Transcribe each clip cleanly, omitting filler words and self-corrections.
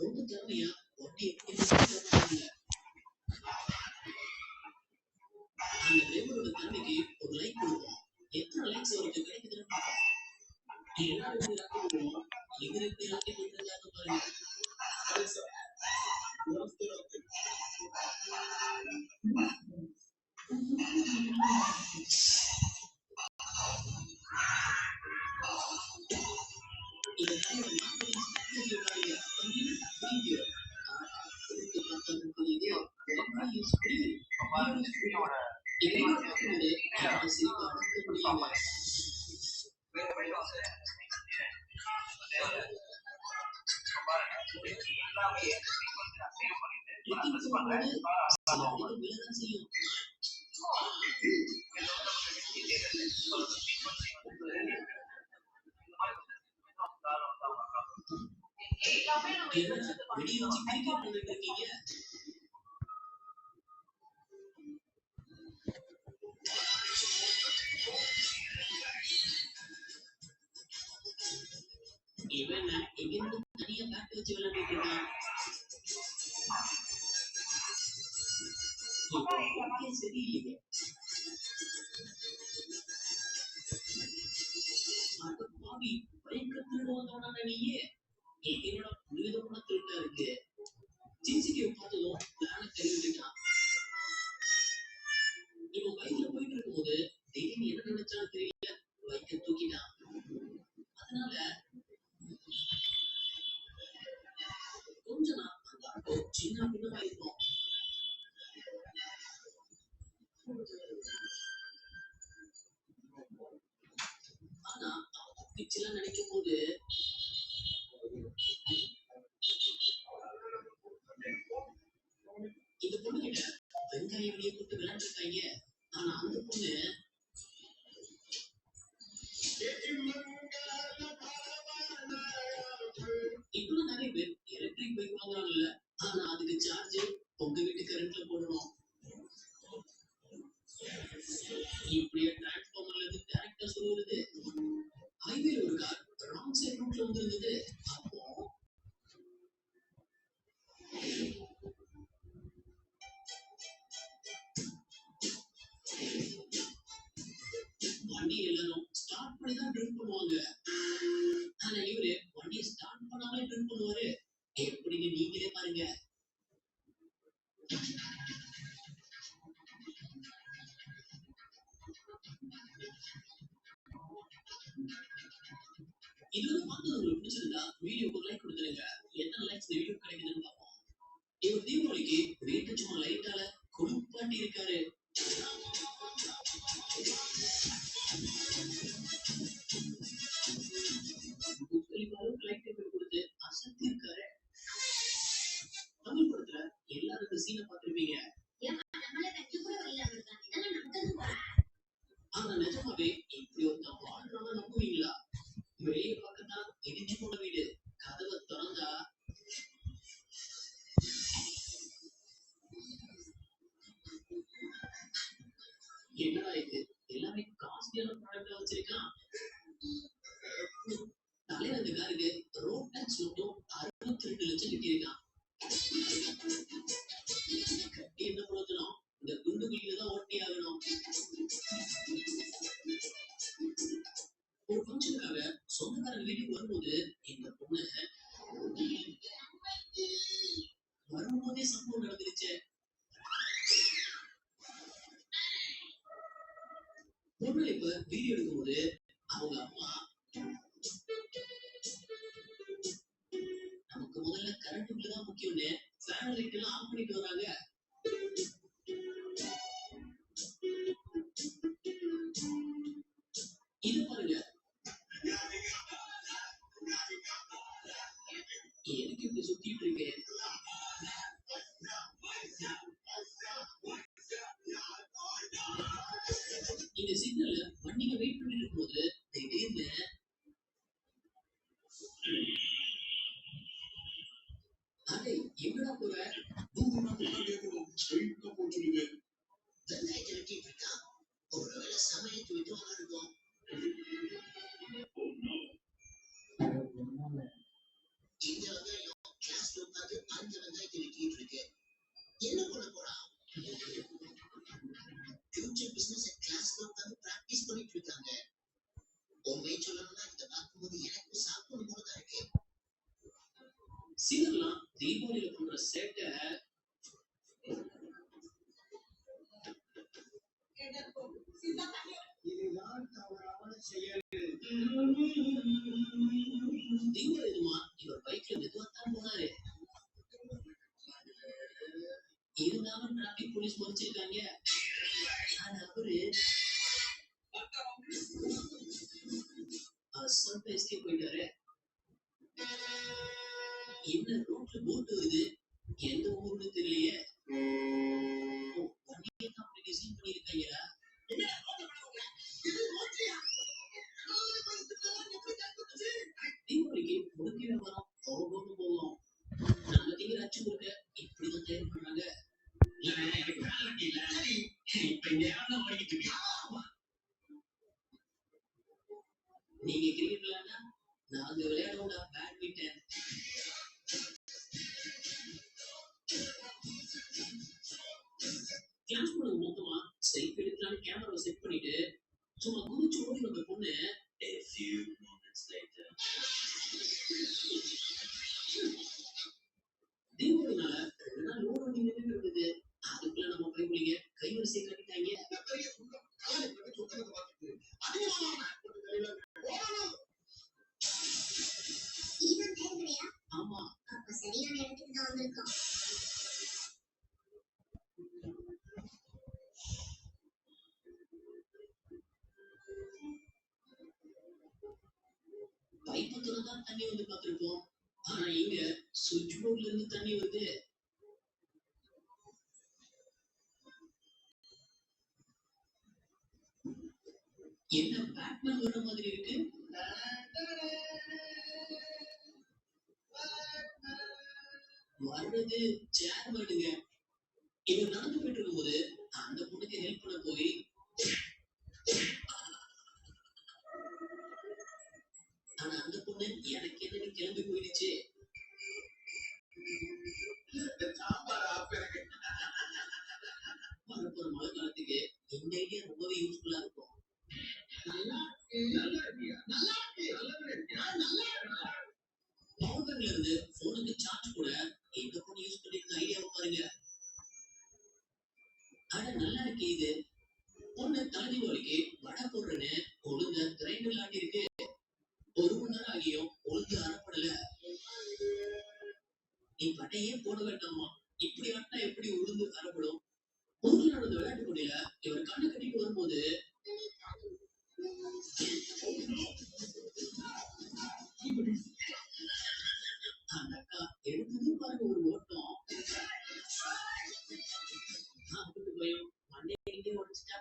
ரொம்ப திறமையா ஒட்டி எப்படி அந்த டிரைவரோட திறமைக்கு ஒரு லைக் கொடுப்போம். எத்தனை லைக்ஸ் அவருக்கு கிடைக்குதுன்னு பார்ப்போம். எல்லாரும் இறக்குவோம். இவர் எப்படி இறக்கி பண்றாங்க பாருங்க. இவன் எங்கிருந்து தனியா பேக் வச்சு விளையாடிட்டு இருக்கான். சரியில்லையே. பாவி பைக் திருடுவாங்க நீயே. என்னோட புனிதமான திருட்டா இருக்கு. சிசிடிவி பார்த்ததும் பிளான கைவிட்டுட்டான். இவன் பைக்ல போயிட்டு இருக்கும்போது திடீர்னு என்ன நினைச்சாலும் தெரியல, பைக்கை தூக்கிட்டான். அதனால கொஞ்ச நாள் அந்த ஆட்டோ சின்ன பின்னமா இருக்கும். ஆனா அவன் தப்பிச்சுலாம் நினைக்கும் போது இந்த பொண்ணு கிட்ட வெங்காய வெளியே போட்டு விளையாண்டுருக்காங்க. ஆனா அந்த பொண்ணு இப்பெல்லாம் நிறைய பேர் எலக்ட்ரிக் பைக் வாங்குறாங்கல்ல. ஆனா அதுக்கு சார்ஜ் உங்க வீட்டு கரண்ட்ல போடணும். இப்படியே டிரான்ஸ்ஃபார்மர்ல இருந்து டைரக்டா சொல்லுவது. ஹைவேல ஒரு கார் ராங் சைட் ரூட்ல வந்திருந்தது. அப்போ வண்டி எல்லாரும் ஸ்டார்ட் பண்ணி தான் ட்ரிஃப்ட் பண்ணுவாங்க. ஆனா இவரு வண்டியை ஸ்டார்ட் பண்ணாமலே ட்ரிஃப்ட் பண்ணுவாரு. எப்படின்னு நீங்களே பாருங்க. இது பார்த்தது உங்களுக்கு பிடிச்சிருந்தா வீடியோக்கு லைக் கொடுத்துருங்க. எத்தனை லைக்ஸ் இந்த வீடியோ கிடைக்குதுன்னு பார்ப்போம். இவர் தீபாவளிக்கு வீட்டு சும்மா லைட்டால குளிப்பாட்டி இருக்காரு. கொடுத்து அசத்தி இருக்காரு. தமிழ் படத்துல எல்லாரும் இந்த சீனை பார்த்திருப்பீங்க. ஆனா நிஜமாவே இப்படி ஒருத்தன் வாழ்றான்னு நம்புவீங்களா? வெளியே பார்க்கத்தான் இடிஞ்சு போன வீடு, கதவை திறந்தா என்னடா இது, எல்லாமே காஸ்ட்லியான ப்ராடக்டா வச்சிருக்கான். தலைவர் அந்த காருக்கு ரோட் டாக்ஸ் மட்டும் 62 லட்சம் கட்டியிருக்கான். கட்டி என்ன பிரயோஜனம்? இந்த குண்டு குழியில தான் ஓட்டி ஆகணும். ஒரு ஃபங்க்ஷனுக்காக சொந்தக்காரங்க வீட்டுக்கு வரும்போது இந்த பொண்ணு வரும்போதே சம்பவம் நடந்துருச்சு. பொண்ணு இப்ப வீடியோ எடுக்கும்போது அவங்க அம்மா நமக்கு முதல்ல கரண்ட் பில் தான் முக்கியம்னு ஃபேன் லைட் எல்லாம் ஆஃப் பண்ணிட்டு வராங்க. இது பாருங்க, எனக்கு இப்படி சுத்திட்டு இருக்கேன். இந்த சிக்னல்ல வண்டிங்க வெயிட் பண்ணிட்டு இருக்கும்போது திடீர்னு அடே எங்கடா போற? வெங்காயத்தை வெட்டிட்டு இருக்கான். ஒருவேளை சமையத்து விட்டுவாங்க இருக்கும். இந்த வெங்காயம் கிளாஸ்ல சிலர்லாம் தீபாவளியில பண்ற சேட்டை தீபாவளிமா இவர் பைக்ல மெதுவாத்தான் போனாரு. இருந்தாலும் டிராபிக் போலீஸ் மறைச்சிருக்காங்க. ஆனா அவரு அசால்ட்டா எஸ்கேப் போயிட்டாரு. என்ன ரோட்ல போட்டு வருது, எந்த ஊருன்னு தெரியலையே. வண்டியை தான் அப்படி டிசைன் பண்ணிருக்காங்கடா. தீபாவளிக்கு முழுக்கிற மரம் போகணும்னு போவோம். நல்ல தீவிர அச்சு கொடுக்க இப்படிதான் தயார் பண்றாங்க. நீங்க கிரிக்கெட் விளையாண்டா நாங்க விளையாடுவோம்டா பேட்மிண்டன். கிளாஸ் போட மொத்தமா செல்ஃபி எடுக்கலான்னு கேமராவை செட் பண்ணிட்டு சும்மா குதிச்சு ஓடி வந்த பொண்ணு a few moments later. தீபாவளினால 2 நாள் லோடு வண்டி நின்று இருந்தது. அதுக்குள்ள நம்ம பைபிளிங்க கைவரிசை கட்டிட்டாங்க. ஆமா, சரியான இடத்துக்கு தான் வந்திருக்கோம். பைப்பத்துல தான் தண்ணி வந்து பார்த்திருப்போம். ஆனா இங்க சுவிட்ச் போர்ட்ல இருந்து தண்ணி வருது. என்ன பேட்மேன் வர மாதிரி இருக்கு. வர்றது சேர்மேனுங்க. இவர் நடந்து போயிட்டு இருக்கும்போது அந்த பொண்ணுக்கு ஹெல்ப் பண்ண போய் ஆனா அந்த பொண்ணு எனக்கு என்னன்னு கிளம்பி போயிடுச்சு. வரப்போற மழை காலத்துக்கு இந்த ஐடியா ரொம்பவே யூஸ்ஃபுல்லா இருக்கும். பவர் பேங்க்ல இருந்து போனுக்கு சார்ஜ் கூட இந்த பொண்ணு யூஸ் பண்ணிருக்க ஐடியாவை பாருங்க. ஆனா நல்லா இருக்கு இது. பொண்ணு தீபாவளிக்கு வடை போடுறேன்னு ஒழுங்க கிரைண்டர் ஆட்டி இருக்கு. 1 மணி நேரம் ஆகியும் ஒழுங்கு அறப்படல. நீ வடையே போட வேண்டாமா, இப்படி ஆட்டா எப்படி உளுந்து அறப்படும். முதல் நடந்த விளையாட்டு போட்டியில இவர் கண்ணை கட்டிட்டு வரும்போது அந்த அக்கா எடுத்தது பாருங்க ஒரு ஓட்டம். பயம் மண்டே எங்கேயும் உடச்சிட்டா.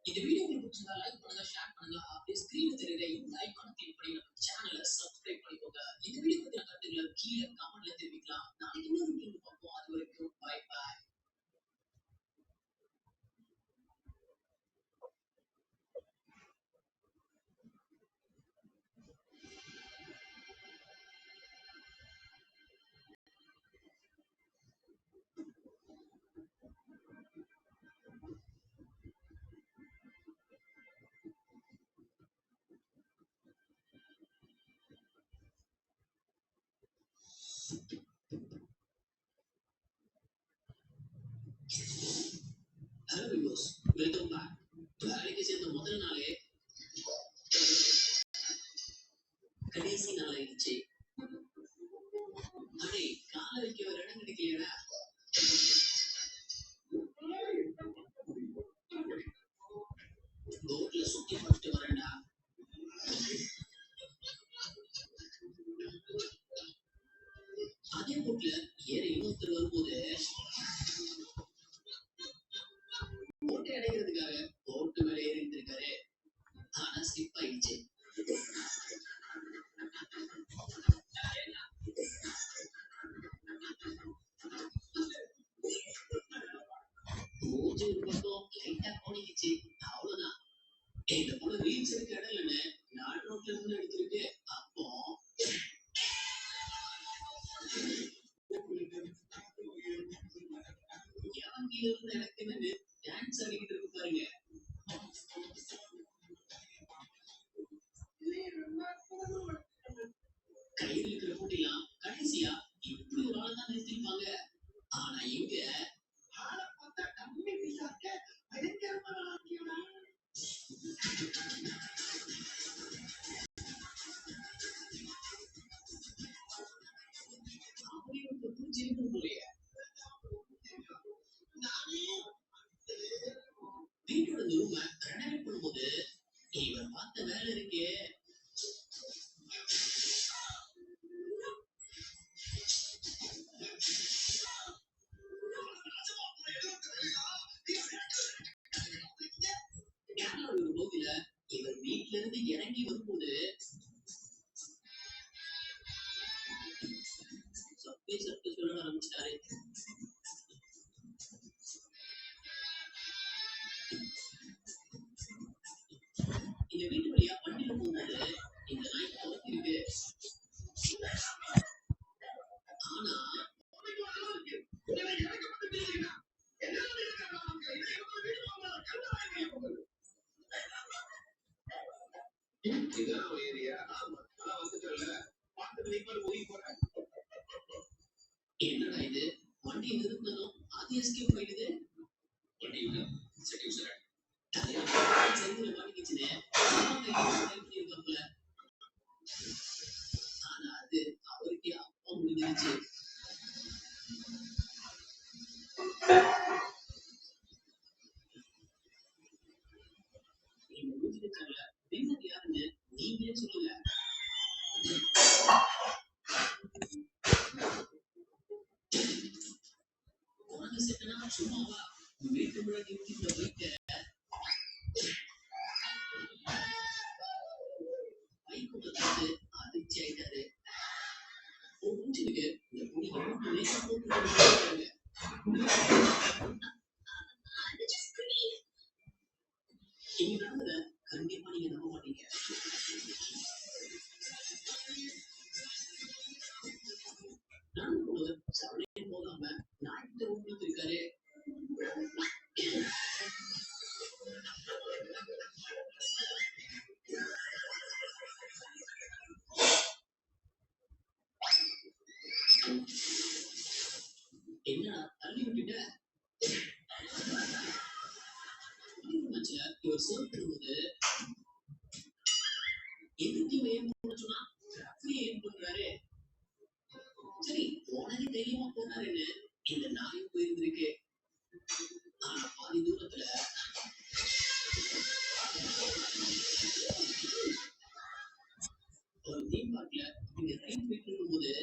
இந்த வீடியோ உங்களுக்கு பிடிச்சிருந்தா லைக் பண்ணுங்க, ஷேர் பண்ணுங்க. அப்படியே ஸ்கிரீன்ல தெரியுற இந்த ஐகானை கிளிக் பண்ணி நம்ம சேனலை சப்ஸ்கிரைப் பண்ணிக்கோங்க. இந்த வீடியோ பத்தின கருத்துக்களை கீழே கமெண்ட்ல தெரிவிக்கலாம். நாளைக்கு இன்னொரு வீடியோ பார்ப்போம். அது வரைக்கும் bye bye. Hello viewers, welcome back. வேலைக்கு சேர்ந்த முதல் நாளே கடைசி நாள் ஆயிடுச்சு. அடே காலை வைக்க ஒரு இடம் கிடைக்கலையடா. ரோட்ல சுத்தி பார்த்துட்டு வரேன்டா. அதே போட்ல ஏறி இன்னொருத்தர் வரும்போது போட்டை அடைக்கிறதுக்காக போட்டு மேல ஏறிட்டு இருக்காரு. ஆனா ஸ்லிப் ஆயிடுச்சு. மூஞ்சி ஒரு பக்கம் லைட்டா கோணிக்குச்சு. அவ்வளவுதான். இந்த பொண்ணு ரீல்ஸ் எடுக்க இடம் இல்லைன்னு நாடு ரோட்ல இருந்து எடுத்திருக்கு. அப்போ எவன் கீழே இருந்து எனக்கு என்னன்னு டான்ஸ் ஆடிக்கிட்டு இருக்கு பாருங்க. கையில் இருக்கிற போட்டிலாம் கடைசியா இப்படி ஒரு ஆளை தான் நிறுத்திருப்பாங்க. ஆனா இங்க ஆளை பார்த்தா டம்மி பீஸா இருக்க பயங்கரமான ஆக்கியடா. அப்படியே ஒரு பூச்சிருக்கும் போலயே வீட்டோட இந்த ரூமை ரெனோவேட் பண்ணும்போது இவர் பார்த்த வேலை இருக்கே. கேரளாவோட ஒரு பகுதியில இவர் வீட்டுல இருந்து இறங்கி வரும்போது சப்வே சப்வே சொல்ல ஆரம்பிச்சிட்டாரு. இந்த வீட்டு வழியா வண்டியில போகும்போது இந்த நாய் துரத்தி இருக்கு. ஆனா என்னடா இது, வண்டி நிறுத்தினதும் அது எஸ்கேப் ஆயிடுது. வண்டி இல்ல செட்டிங் சார் செந்தில மாட்டிக்கிச்சுன்னு இருக்காப்புல. ஆனா அது அவருக்கே அப்பா முடிஞ்சிருச்சு. நீங்க முடிஞ்சிருக்காங்க வின்னர் யாருன்னு நீங்களே சொல்லுங்க. குழந்தை செட்டனா சும்மாவா வீட்டு முன்னாடி நிறுத்திட்டு போயிட்டு பைக்குள்ள பார்த்து அதிர்ச்சி ஆயிட்டாரு. ஒரு நிமிஷத்துக்கு இந்த பொண்ணு எவ்வளவு லேசா போட்டு இங்க நடந்தத கண்டிப்பா நீங்க நம்ப மாட்டீங்க. நடந்து போனவர் சவனே போகாம நாய்கிட்ட உட்கார்ந்து இருக்காரு. என்னடா தள்ளி விட்டுட்ட? இவர் சர்வ் பண்ணும்போது எதுக்கு ஏன் பண்ண சொன்னா அப்படியே ஏன் பண்றாரு. சரி உனக்கு தைரியமா போனாருன்னு இந்த நாயும் போயிருந்திருக்கு. ஆனா பாதி தூரத்துல ஒரு தீம் பார்க்ல இங்க ரைட் போயிட்டு இருக்கும்போது